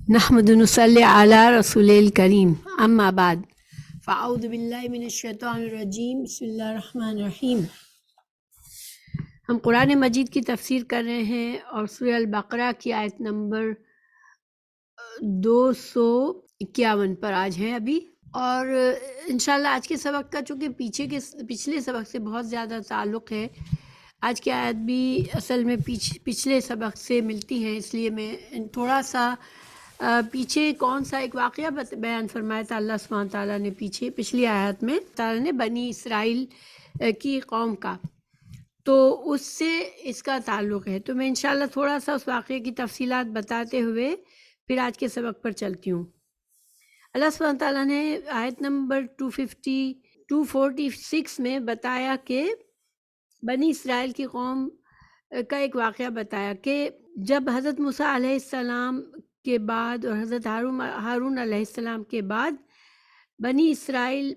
نحمد نصلی علی رسول الکریم اما بعد فاعوذ باللہ من الشیطان الرجیم بسم اللہ الرحمن الرحیم۔ ہم قرآن مجید کی تفسیر کر رہے ہیں اور سورہ البقرہ کی آیت نمبر 251 پر آج ہیں ابھی، اور انشاءاللہ آج کے سبق کا چونکہ پچھلے سبق سے بہت زیادہ تعلق ہے، آج کی آیت بھی اصل میں پچھلے سبق سے ملتی ہیں، اس لیے میں تھوڑا سا پیچھے کون سا ایک واقعہ بیان فرمایا تھا اللہ سبحانہ تعالیٰ نے پچھلی آیت میں تعالیٰ نے بنی اسرائیل کی قوم کا، تو اس سے اس کا تعلق ہے، تو میں انشاءاللہ تھوڑا سا اس واقعے کی تفصیلات بتاتے ہوئے پھر آج کے سبق پر چلتی ہوں۔ اللہ سبحانہ تعالیٰ نے آیت نمبر 246 میں بتایا کہ بنی اسرائیل کی قوم کا ایک واقعہ بتایا کہ جب حضرت موسیٰ علیہ السلام کے بعد اور حضرت ہارون علیہ السلام کے بعد بنی اسرائیل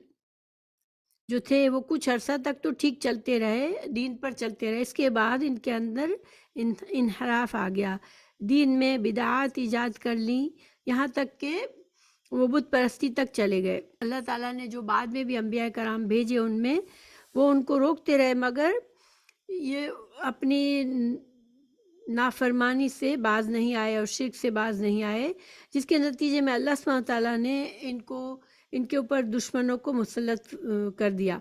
جو تھے وہ کچھ عرصہ تک تو ٹھیک چلتے رہے، دین پر چلتے رہے، اس کے بعد ان کے اندر انحراف آ گیا، دین میں بدعات ایجاد کر لیں، یہاں تک کہ وہ بت پرستی تک چلے گئے۔ اللہ تعالیٰ نے جو بعد میں بھی انبیاء کرام بھیجے ان میں وہ ان کو روکتے رہے، مگر یہ اپنی نافرمانی سے باز نہیں آئے اور شرک سے باز نہیں آئے، جس کے نتیجے میں اللہ سبحانہ تعالیٰ نے ان کے اوپر دشمنوں کو مسلط کر دیا۔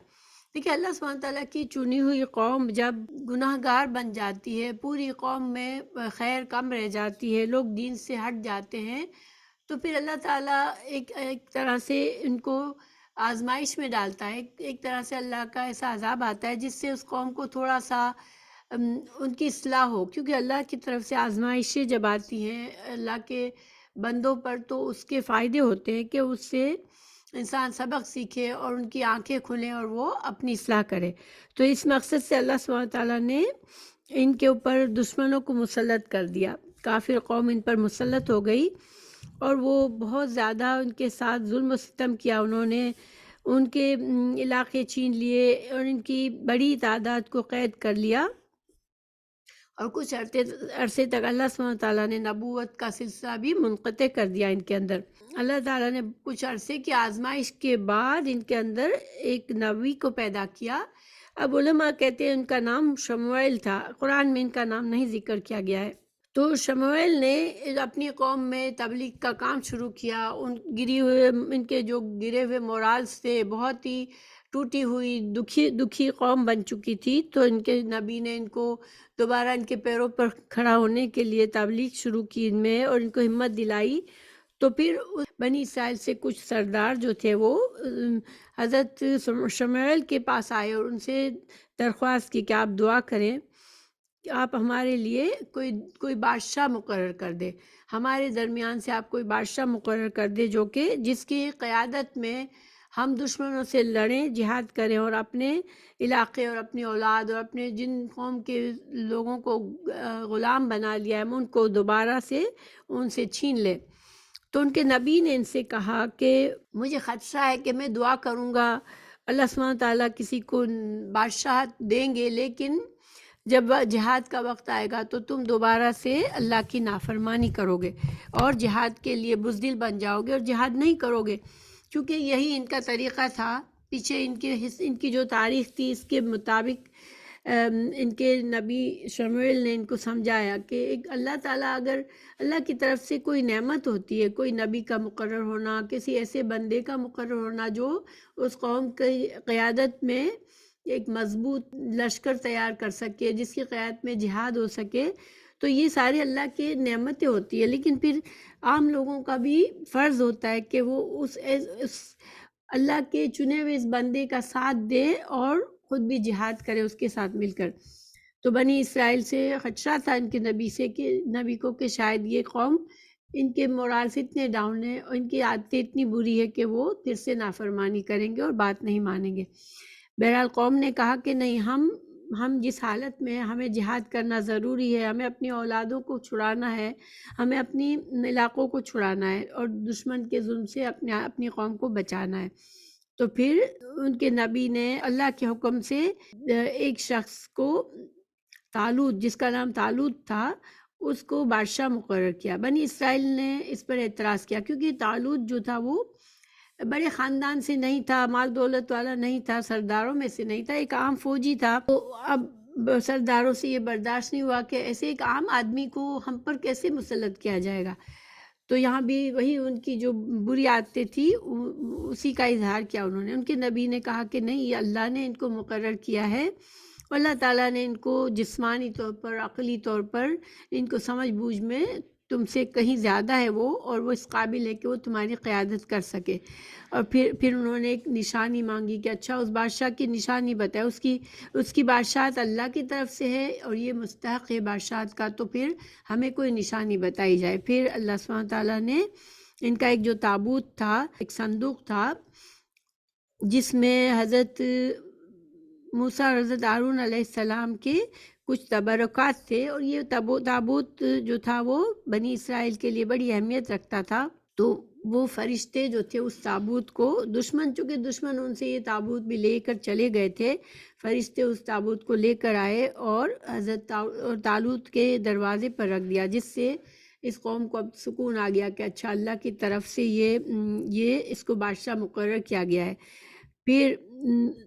دیکھیں، اللہ سبحانہ تعالیٰ کی چنی ہوئی قوم جب گناہ گار بن جاتی ہے، پوری قوم میں خیر کم رہ جاتی ہے، لوگ دین سے ہٹ جاتے ہیں، تو پھر اللہ تعالیٰ ایک طرح سے ان کو آزمائش میں ڈالتا ہے، ایک طرح سے اللہ کا ایسا عذاب آتا ہے جس سے اس قوم کو تھوڑا سا ان کی اصلاح ہو، کیونکہ اللہ کی طرف سے آزمائشیں جب آتی ہیں اللہ کے بندوں پر تو اس کے فائدے ہوتے ہیں کہ اس سے انسان سبق سیکھے اور ان کی آنکھیں کھلیں اور وہ اپنی اصلاح کرے۔ تو اس مقصد سے اللہ سبحانہ تعالیٰ نے ان کے اوپر دشمنوں کو مسلط کر دیا، کافر قوم ان پر مسلط ہو گئی اور وہ بہت زیادہ ان کے ساتھ ظلم و ستم کیا، انہوں نے ان کے علاقے چھین لیے اور ان کی بڑی تعداد کو قید کر لیا، اور کچھ عرصے تک اللہ سبحانہ تعالیٰ نے نبوت کا سلسلہ بھی منقطع کر دیا ان کے اندر۔ اللہ تعالیٰ نے کچھ عرصے کی آزمائش کے بعد ان کے اندر ایک نبی کو پیدا کیا۔ اب علماء کہتے ہیں ان کا نام شموئیل تھا، قرآن میں ان کا نام نہیں ذکر کیا گیا ہے۔ تو شموئیل نے اپنی قوم میں تبلیغ کا کام شروع کیا، ان کے جو گرے ہوئے مورالز تھے، بہت ہی ٹوٹی ہوئی دکھی قوم بن چکی تھی، تو ان کے نبی نے ان کو دوبارہ ان کے پیروں پر کھڑا ہونے کے لیے تبلیغ شروع کی ان میں اور ان کو ہمت دلائی۔ تو پھر بنی اسرائیل سے کچھ سردار جو تھے وہ حضرت شموئیل کے پاس آئے اور ان سے درخواست کی کہ آپ دعا کریں کہ آپ ہمارے لیے کوئی بادشاہ مقرر کر دے، ہمارے درمیان سے آپ کوئی بادشاہ مقرر کر دے جس کی قیادت میں ہم دشمنوں سے لڑیں، جہاد کریں اور اپنے علاقے اور اپنی اولاد اور اپنے جن قوم کے لوگوں کو غلام بنا لیا ہے ان کو دوبارہ سے ان سے چھین لیں۔ تو ان کے نبی نے ان سے کہا کہ مجھے خدشہ ہے کہ میں دعا کروں گا، اللہ سبحانہ تعالیٰ کسی کو بادشاہت دیں گے، لیکن جب جہاد کا وقت آئے گا تو تم دوبارہ سے اللہ کی نافرمانی کرو گے اور جہاد کے لیے بزدل بن جاؤ گے اور جہاد نہیں کرو گے، کیونکہ یہی ان کا طریقہ تھا۔ پیچھے ان کی جو تاریخ تھی اس کے مطابق ان کے نبی شموئیل نے ان کو سمجھایا کہ اللہ تعالیٰ اگر اللہ کی طرف سے کوئی نعمت ہوتی ہے، کوئی نبی کا مقرر ہونا، کسی ایسے بندے کا مقرر ہونا جو اس قوم کی قیادت میں ایک مضبوط لشکر تیار کر سکے، جس کی قیادت میں جہاد ہو سکے، تو یہ سارے اللہ کی نعمتیں ہوتی ہیں، لیکن پھر عام لوگوں کا بھی فرض ہوتا ہے کہ وہ اس اللہ کے چنے ہوئے اس بندے کا ساتھ دے اور خود بھی جہاد کرے اس کے ساتھ مل کر۔ تو بنی اسرائیل سے خدشہ تھا ان کے نبی کو کہ شاید یہ قوم ان کے مورالز اتنے ڈاؤن ہیں اور ان کی عادتیں اتنی بری ہے کہ وہ پھر سے نافرمانی کریں گے اور بات نہیں مانیں گے۔ بہرحال قوم نے کہا کہ نہیں، ہم جس حالت میں ہمیں جہاد کرنا ضروری ہے، ہمیں اپنی اولادوں کو چھڑانا ہے، ہمیں اپنی علاقوں کو چھڑانا ہے اور دشمن کے ظلم سے اپنی قوم کو بچانا ہے۔ تو پھر ان کے نبی نے اللہ کے حکم سے ایک شخص کو طالوت، جس کا نام طالوت تھا، اس کو بادشاہ مقرر کیا۔ بنی اسرائیل نے اس پر اعتراض کیا کیونکہ طالوت جو تھا وہ بڑے خاندان سے نہیں تھا، مال دولت والا نہیں تھا، سرداروں میں سے نہیں تھا، ایک عام فوجی تھا۔ تو اب سرداروں سے یہ برداشت نہیں ہوا کہ ایسے ایک عام آدمی کو ہم پر کیسے مسلط کیا جائے گا۔ تو یہاں بھی وہی ان کی جو بری عادتیں تھی اسی کا اظہار کیا انہوں نے۔ ان کے نبی نے کہا کہ نہیں، یہ اللہ نے ان کو مقرر کیا ہے، اللہ تعالیٰ نے ان کو جسمانی طور پر، عقلی طور پر ان کو سمجھ بوجھ میں تم سے کہیں زیادہ ہے وہ، اور وہ اس قابل ہے کہ وہ تمہاری قیادت کر سکے۔ اور پھر انہوں نے ایک نشانی مانگی کہ اچھا اس بادشاہ کی نشانی بتائے، اس کی بادشاہت اللہ کی طرف سے ہے اور یہ مستحق ہے بادشاہت کا، تو پھر ہمیں کوئی نشانی بتائی جائے۔ پھر اللہ سبحانہ تعالیٰ نے ان کا ایک جو تابوت تھا، ایک صندوق تھا جس میں حضرت موسیٰ اور حضرت ہارون علیہ السلام کے کچھ تبرکات تھے، اور یہ تابوت جو تھا وہ بنی اسرائیل کے لیے بڑی اہمیت رکھتا تھا۔ تو وہ فرشتے جو تھے اس تابوت کو، چونکہ دشمن ان سے یہ تابوت بھی لے کر چلے گئے تھے، فرشتے اس تابوت کو لے کر آئے اور حضرت طالوت کے دروازے پر رکھ دیا، جس سے اس قوم کو اب سکون آ گیا کہ اچھا اللہ کی طرف سے یہ اس کو بادشاہ مقرر کیا گیا ہے۔ پھر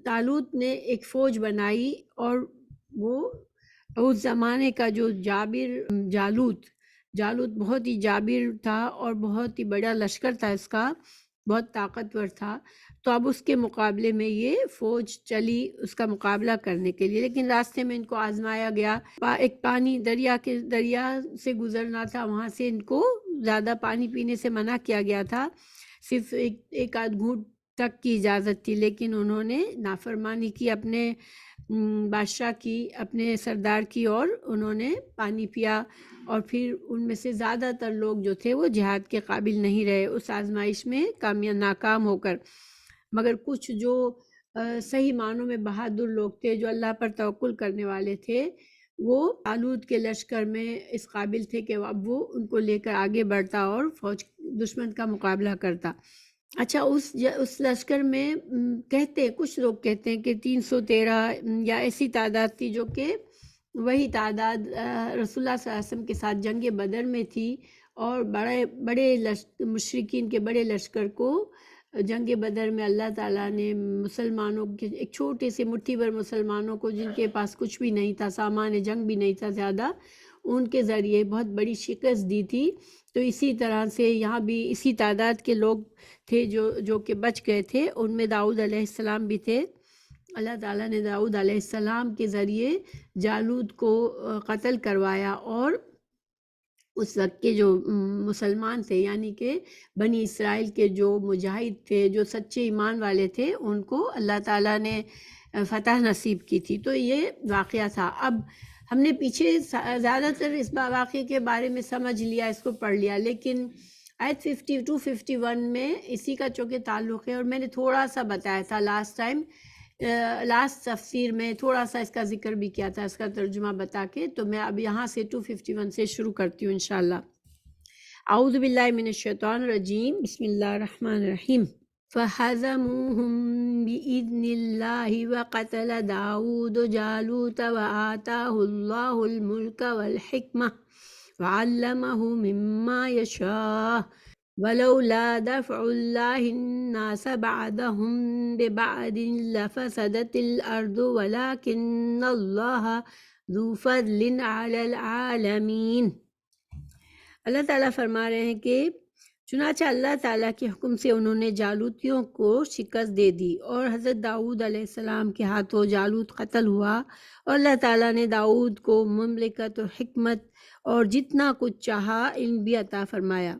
طالوت نے ایک فوج بنائی، اور وہ اس زمانے کا جو جالوت بہت ہی جابر تھا اور بہت ہی بڑا لشکر تھا، اس کا بہت طاقتور تھا۔ تو اب اس کے مقابلے میں یہ فوج چلی اس کا مقابلہ کرنے کے لیے، لیکن راستے میں ان کو آزمایا گیا۔ ایک پانی دریا سے گزرنا تھا، وہاں سے ان کو زیادہ پانی پینے سے منع کیا گیا تھا، صرف ایک آدھ گھونٹ تک کی اجازت تھی، لیکن انہوں نے نافرمانی کی اپنے بادشاہ کی، اپنے سردار کی، اور انہوں نے پانی پیا، اور پھر ان میں سے زیادہ تر لوگ جو تھے وہ جہاد کے قابل نہیں رہے اس آزمائش میں ناکام ہو کر۔ مگر کچھ جو صحیح معنوں میں بہادر لوگ تھے، جو اللہ پر توکل کرنے والے تھے، وہ طالوت کے لشکر میں اس قابل تھے کہ اب وہ ان کو لے کر آگے بڑھتا اور فوج دشمن کا مقابلہ کرتا۔ اچھا، اس لشکر میں کچھ لوگ کہتے ہیں کہ 313 یا ایسی تعداد تھی، جو کہ وہی تعداد رسول اللہ صلی اللہ علیہ وسلم کے ساتھ جنگ بدر میں تھی، اور بڑے مشرکین کے بڑے لشکر کو جنگ بدر میں اللہ تعالیٰ نے مسلمانوں کے ایک چھوٹے سے مٹھی بھر مسلمانوں کو، جن کے پاس کچھ بھی نہیں تھا، سامان جنگ بھی نہیں تھا زیادہ، ان کے ذریعے بہت بڑی شکست دی تھی۔ تو اسی طرح سے یہاں بھی اسی تعداد کے لوگ تھے جو کہ بچ گئے تھے، ان میں داؤد علیہ السلام بھی تھے۔ اللہ تعالیٰ نے داؤد علیہ السلام کے ذریعے جالوت کو قتل کروایا، اور اس وقت کے جو مسلمان تھے، یعنی کہ بنی اسرائیل کے جو مجاہد تھے، جو سچے ایمان والے تھے، ان کو اللہ تعالیٰ نے فتح نصیب کی تھی۔ تو یہ واقعہ تھا۔ اب ہم نے پیچھے زیادہ تر اس واقعے کے بارے میں سمجھ لیا، اس کو پڑھ لیا، لیکن آیت 52-51 میں اسی کا چونکہ تعلق ہے، اور میں نے تھوڑا سا بتایا تھا لاسٹ تفسیر میں تھوڑا سا اس کا ذکر بھی کیا تھا، اس کا ترجمہ بتا کے۔ تو میں اب یہاں سے 251 سے شروع کرتی ہوں انشاءاللہ۔ اعوذ باللہ من الشیطان الرجیم، بسم اللہ الرحمن الرحیم۔ فَهَزَمُوهُمْ بِإِذْنِ اللَّهِ وَقَتَلَ دَاوُودُ جَالُوتَ وَآتَاهُ اللَّهُ الْمُلْكَ وَالْحِكْمَةَ وَعَلَّمَهُ مِمَّا يَشَاءُ وَلَوْلَا دَفْعُ اللَّهِ النَّاسَ بَعْضَهُم بِبَعْضٍ لَفَسَدَتِ الْأَرْضُ وَلَكِنَّ اللَّهَ ذُو فَضْلٍ عَلَى الْعَالَمِينَ۔ اللہ تعالیٰ فرما رہے ہیں کہ چنانچہ اللہ تعالیٰ کے حکم سے انہوں نے جالوتیوں کو شکست دے دی، اور حضرت داؤد علیہ السلام کے ہاتھوں جالوت قتل ہوا، اور اللہ تعالیٰ نے داؤد کو مملکت اور حکمت اور جتنا کچھ چاہا علم بھی عطا فرمایا۔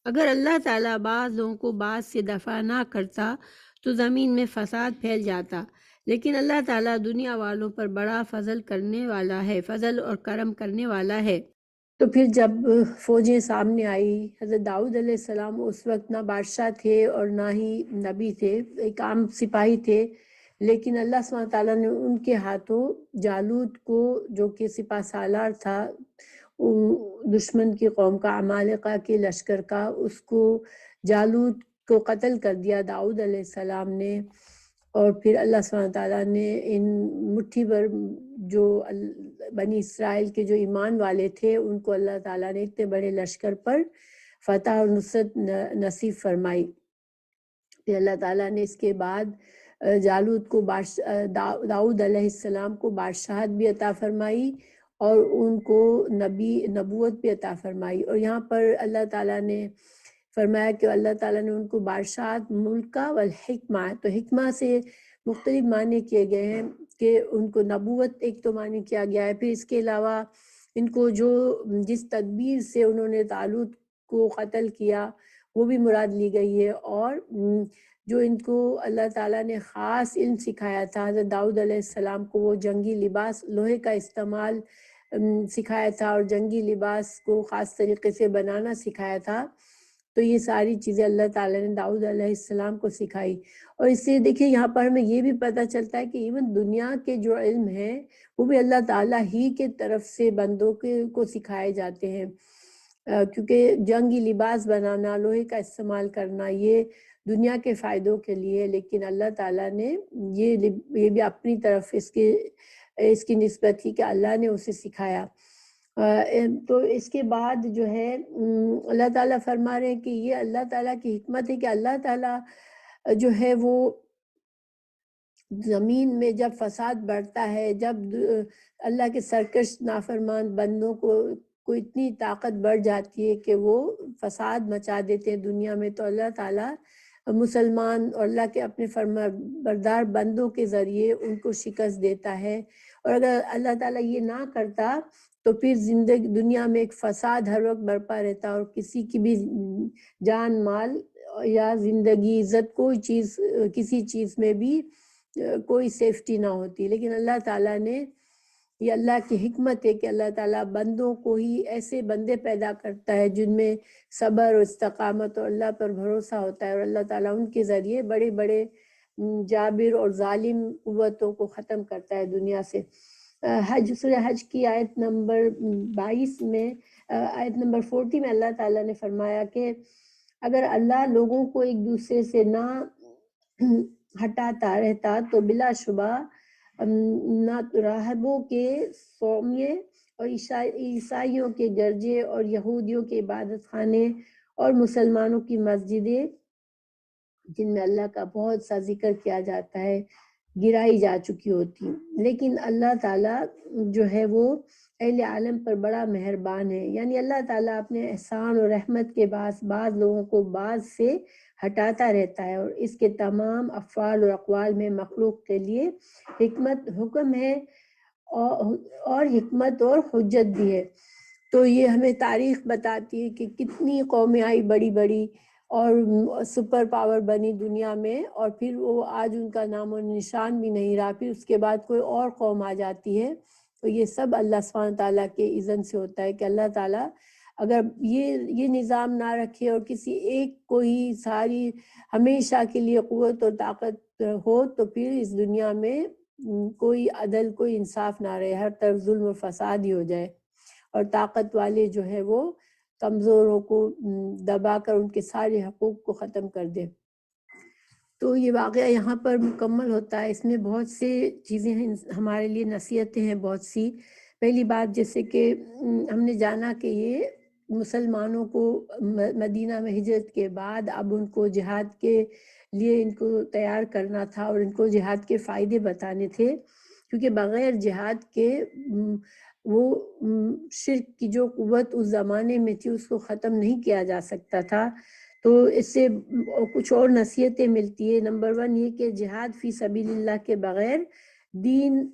اگر اللہ تعالیٰ بعض لوگوں کو بعض سے دفع نہ کرتا تو زمین میں فساد پھیل جاتا، لیکن اللہ تعالیٰ دنیا والوں پر بڑا فضل کرنے والا ہے، فضل اور کرم کرنے والا ہے۔ تو پھر جب فوجیں سامنے آئی، حضرت داؤد علیہ السلام اس وقت نہ بادشاہ تھے اور نہ ہی نبی تھے، ایک عام سپاہی تھے، لیکن اللہ سبحانہ تعالیٰ نے ان کے ہاتھوں جالوت کو، جو کہ سپہ سالار تھا دشمن کی قوم کا، عمالقہ کے لشکر کا، اس کو جالوت کو قتل کر دیا داؤد علیہ السلام نے۔ اور پھر اللہ سبحانہ تعالیٰ نے ان مٹھی بھر جو بنی اسرائیل کے جو ایمان والے تھے ان کو اللہ تعالیٰ نے اتنے بڑے لشکر پر فتح اور نصرت نصیب فرمائی۔ پھر اللہ تعالیٰ نے اس کے بعد جالوت کو داؤد علیہ السلام کو بادشاہت بھی عطا فرمائی اور ان کو نبوت بھی عطا فرمائی۔ اور یہاں پر اللہ تعالیٰ نے فرمایا کہ اللہ تعالیٰ نے ان کو بادشاہت، ملکہ والحکمہ، تو حکمہ سے مختلف معنی کیے گئے ہیں کہ ان کو نبوت ایک تو معنی کیا گیا ہے، پھر اس کے علاوہ ان کو جس تدبیر سے انہوں نے طالوت کو قتل کیا وہ بھی مراد لی گئی ہے، اور جو ان کو اللہ تعالیٰ نے خاص علم سکھایا تھا، حضرت داؤد علیہ السلام کو وہ جنگی لباس لوہے کا استعمال سکھایا تھا اور جنگی لباس کو خاص طریقے سے بنانا سکھایا تھا، تو یہ ساری چیزیں اللہ تعالیٰ نے داؤد علیہ السلام کو سکھائی۔ اور اس سے دیکھیں یہاں پر ہمیں یہ بھی پتہ چلتا ہے کہ ایون دنیا کے جو علم ہیں وہ بھی اللہ تعالیٰ ہی کے طرف سے بندوں کو سکھائے جاتے ہیں، کیونکہ جنگی لباس بنانا، لوہے کا استعمال کرنا یہ دنیا کے فائدوں کے لیے، لیکن اللہ تعالیٰ نے یہ بھی اپنی طرف اس کی نسبت کی کہ اللہ نے اسے سکھایا۔ تو اس کے بعد جو ہے اللہ تعالیٰ فرما رہے ہیں کہ یہ اللہ تعالیٰ کی حکمت ہے کہ اللہ تعالیٰ جو ہے وہ زمین میں جب فساد بڑھتا ہے، جب اللہ کے سرکش نافرمان بندوں کو اتنی طاقت بڑھ جاتی ہے کہ وہ فساد مچا دیتے ہیں دنیا میں، تو اللہ تعالیٰ مسلمان اور اللہ کے اپنے فرما بردار بندوں کے ذریعے ان کو شکست دیتا ہے۔ اور اگر اللہ تعالیٰ یہ نہ کرتا تو پھر دنیا میں ایک فساد ہر وقت برپا رہتا اور کسی کی بھی جان مال یا زندگی عزت کسی چیز میں بھی کوئی سیفٹی نہ ہوتی۔ لیکن اللہ تعالیٰ نے، یہ اللہ کی حکمت ہے کہ اللہ تعالیٰ بندوں کو ہی ایسے بندے پیدا کرتا ہے جن میں صبر اور استقامت اور اللہ پر بھروسہ ہوتا ہے، اور اللہ تعالیٰ ان کے ذریعے بڑے بڑے جابر اور ظالم قوتوں کو ختم کرتا ہے دنیا سے۔ سورہ حج کی آیت نمبر 22 میں، آیت نمبر 40 میں اللہ تعالیٰ نے فرمایا کہ اگر اللہ لوگوں کو ایک دوسرے سے نہ ہٹاتا رہتا تو بلا شبہ نہ راہبوں کے صومعے اور عیسائیوں کے گرجے اور یہودیوں کے عبادت خانے اور مسلمانوں کی مسجدیں جن میں اللہ کا بہت سا ذکر کیا جاتا ہے گرائی جا چکی ہوتی۔ لیکن اللہ تعالیٰ جو ہے وہ اہل عالم پر بڑا مہربان ہے، یعنی اللہ تعالیٰ اپنے احسان اور رحمت کے بعض لوگوں کو بعض سے ہٹاتا رہتا ہے، اور اس کے تمام افعال اور اقوال میں مخلوق کے لیے حکم ہے اور حکمت اور حجت بھی ہے۔ تو یہ ہمیں تاریخ بتاتی ہے کہ کتنی قومیں آئی بڑی بڑی اور سپر پاور بنی دنیا میں، اور پھر وہ آج ان کا نام و نشان بھی نہیں رہا، پھر اس کے بعد کوئی اور قوم آ جاتی ہے۔ تو یہ سب اللہ سبحانہ تعالیٰ کے اذن سے ہوتا ہے کہ اللہ تعالیٰ اگر یہ نظام نہ رکھے اور کسی ایک کو ہی ساری ہمیشہ کے لیے قوت اور طاقت ہو تو پھر اس دنیا میں کوئی عدل، کوئی انصاف نہ رہے، ہر طرف ظلم و فساد ہی ہو جائے، اور طاقت والے جو ہے وہ کمزوروں کو دبا کر ان کے سارے حقوق کو ختم کر دے۔ تو یہ واقعہ یہاں پر مکمل ہوتا ہے، اس میں بہت سے چیزیں ہیں ہمارے لیے، نصیحتیں ہیں بہت سی۔ پہلی بات جیسے کہ ہم نے جانا کہ یہ مسلمانوں کو مدینہ میں ہجرت کے بعد اب ان کو جہاد کے لیے ان کو تیار کرنا تھا اور ان کو جہاد کے فائدے بتانے تھے، کیونکہ بغیر جہاد کے وہ شرک کی جو قوت اس زمانے میں تھی اس کو ختم نہیں کیا جا سکتا تھا۔ تو اس سے کچھ اور نصیحتیں ملتی ہے۔ نمبر 1 یہ کہ جہاد فی سبیل اللہ کے بغیر دین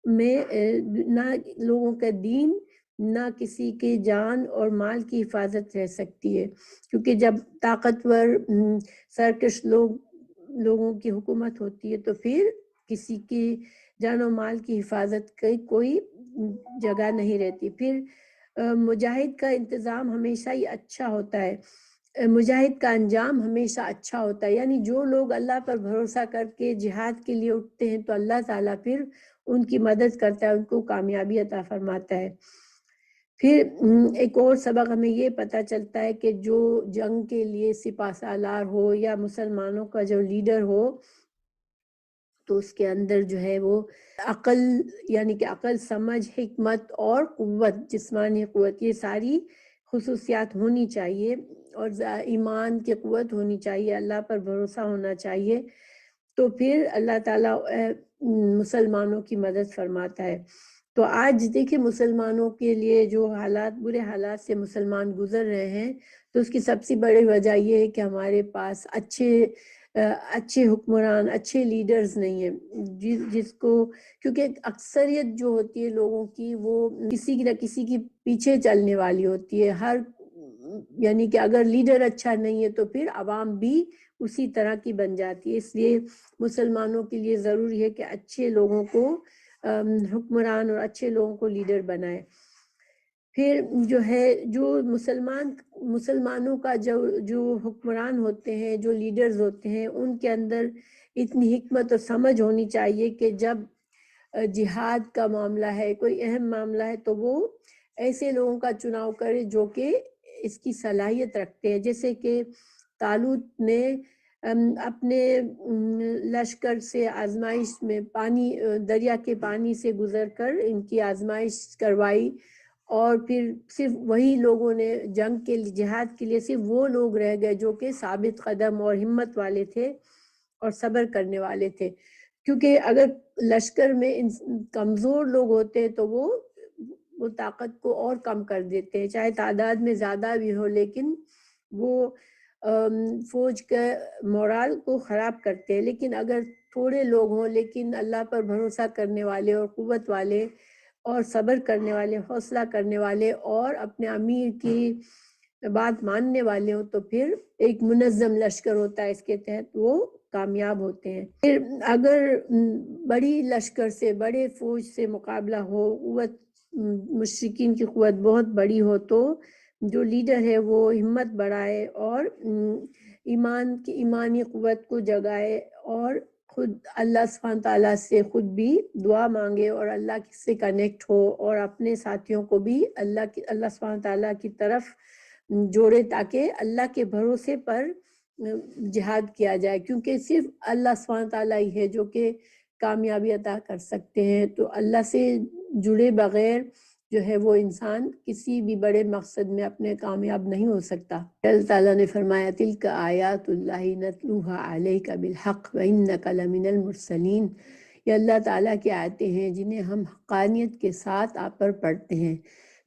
میں نہ لوگوں کا دین، نہ کسی کے جان اور مال کی حفاظت رہ سکتی ہے، کیونکہ جب طاقتور سرکش لوگوں کی حکومت ہوتی ہے تو پھر کسی کی جان و مال کی حفاظت کی کوئی جگہ نہیں رہتی۔ پھر مجاہد کا انتظام ہمیشہ ہی اچھا ہوتا ہے، مجاہد کا انجام ہمیشہ اچھا ہوتا ہے، یعنی جو لوگ اللہ پر بھروسہ کر کے جہاد کے لیے اٹھتے ہیں تو اللہ تعالیٰ پھر ان کی مدد کرتا ہے، ان کو کامیابی عطا فرماتا ہے۔ پھر ایک اور سبق ہمیں یہ پتہ چلتا ہے کہ جو جنگ کے لیے سپہ سالار ہو یا مسلمانوں کا جو لیڈر ہو، تو اس کے اندر جو ہے وہ عقل، یعنی کہ عقل، سمجھ، حکمت اور قوت، جسمانی قوت، یہ ساری خصوصیات ہونی چاہیے، اور ایمان کی قوت ہونی چاہیے، اللہ پر بھروسہ ہونا چاہیے، تو پھر اللہ تعالیٰ مسلمانوں کی مدد فرماتا ہے۔ تو آج دیکھیں مسلمانوں کے لیے جو حالات، برے حالات سے مسلمان گزر رہے ہیں، تو اس کی سب سے بڑی وجہ یہ ہے کہ ہمارے پاس اچھے حکمران، اچھے لیڈرز نہیں ہیں، جس کو، کیونکہ اکثریت جو ہوتی ہے لوگوں کی، وہ کسی کی نہ کسی کی پیچھے چلنے والی ہوتی ہے، یعنی کہ اگر لیڈر اچھا نہیں ہے تو پھر عوام بھی اسی طرح کی بن جاتی ہے۔ اس لیے مسلمانوں کے لیے ضروری ہے کہ اچھے لوگوں کو حکمران اور اچھے لوگوں کو لیڈر بنائے۔ پھر جو ہے جو مسلمانوں کا جو حکمران ہوتے ہیں، جو لیڈرز ہوتے ہیں، ان کے اندر اتنی حکمت اور سمجھ ہونی چاہیے کہ جب جہاد کا معاملہ ہے، کوئی اہم معاملہ ہے، تو وہ ایسے لوگوں کا چناؤ کرے جو کہ اس کی صلاحیت رکھتے ہیں، جیسے کہ طالوت نے اپنے لشکر سے آزمائش میں دریا کے پانی سے گزر کر ان کی آزمائش کروائی، اور پھر صرف وہی لوگوں نے جنگ کے لیے، جہاد کے لیے صرف وہ لوگ رہ گئے جو کہ ثابت قدم اور ہمت والے تھے اور صبر کرنے والے تھے، کیونکہ اگر لشکر میں کمزور لوگ ہوتے تو وہ طاقت کو اور کم کر دیتے ہیں، چاہے تعداد میں زیادہ بھی ہو، لیکن وہ فوج کا مورال کو خراب کرتے ہیں۔ لیکن اگر تھوڑے لوگ ہوں لیکن اللہ پر بھروسہ کرنے والے اور قوت والے اور صبر کرنے والے، حوصلہ کرنے والے اور اپنے امیر کی بات ماننے والے ہوں، تو پھر ایک منظم لشکر ہوتا ہے، اس کے تحت وہ کامیاب ہوتے ہیں۔ پھر اگر بڑی لشکر سے، بڑے فوج سے مقابلہ ہو، قوت، مشرکین کی قوت بہت بڑی ہو، تو جو لیڈر ہے وہ ہمت بڑھائے اور ایمانی قوت کو جگائے، اور خود اللہ سبحانہ تعالیٰ سے خود بھی دعا مانگے اور اللہ سے کنیکٹ ہو، اور اپنے ساتھیوں کو بھی اللہ سبحانہ تعالیٰ کی طرف جوڑے، تاکہ اللہ کے بھروسے پر جہاد کیا جائے، کیونکہ صرف اللہ سبحانہ تعالیٰ ہی ہے جو کہ کامیابی عطا کر سکتے ہیں۔ تو اللہ سے جڑے بغیر جو ہے وہ انسان کسی بھی بڑے مقصد میں اپنے کامیاب نہیں ہو سکتا۔ اللہ تعالیٰ نے فرمایا تِلْکَ آیات اللہ نتلوها علیک بالحق وانک لمن المرسلین، یہ اللہ تعالیٰ کی آیتیں ہیں جنہیں ہم حقانیت کے ساتھ آپ پر پڑھتے ہیں،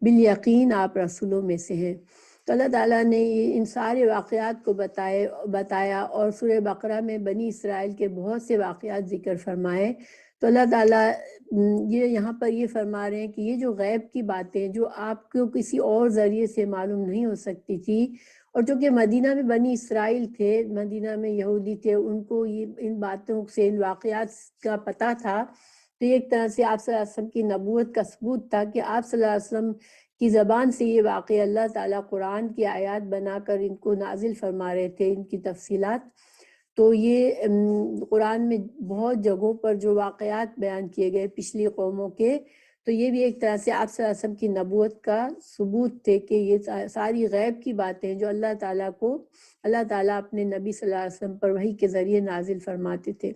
بالیقین آپ رسولوں میں سے ہیں۔ تو اللہ تعالیٰ نے ان سارے واقعات کو بتایا، اور سورہ بقرہ میں بنی اسرائیل کے بہت سے واقعات ذکر فرمائے۔ تو اللہ تعالیٰ یہاں پر یہ فرما رہے ہیں کہ یہ جو غیب کی باتیں جو آپ کو کسی اور ذریعے سے معلوم نہیں ہو سکتی تھی، اور چونکہ مدینہ میں بنی اسرائیل تھے، مدینہ میں یہودی تھے، ان کو یہ ان باتوں سے، ان واقعات کا پتہ تھا، تو ایک طرح سے آپ صلی اللہ علیہ وسلم کی نبوت کا ثبوت تھا کہ آپ صلی اللہ علیہ وسلم کی زبان سے یہ واقعہ اللہ تعالیٰ قرآن کی آیات بنا کر ان کو نازل فرما رہے تھے، ان کی تفصیلات۔ تو یہ قرآن میں بہت جگہوں پر جو واقعات بیان کیے گئے پچھلی قوموں کے، تو یہ بھی ایک طرح سے آپ صلی اللہ علیہ وسلم کی نبوت کا ثبوت تھے کہ یہ ساری غیب کی باتیں جو اللہ تعالیٰ اپنے نبی صلی اللہ علیہ وسلم پر وحی کے ذریعے نازل فرماتے تھے۔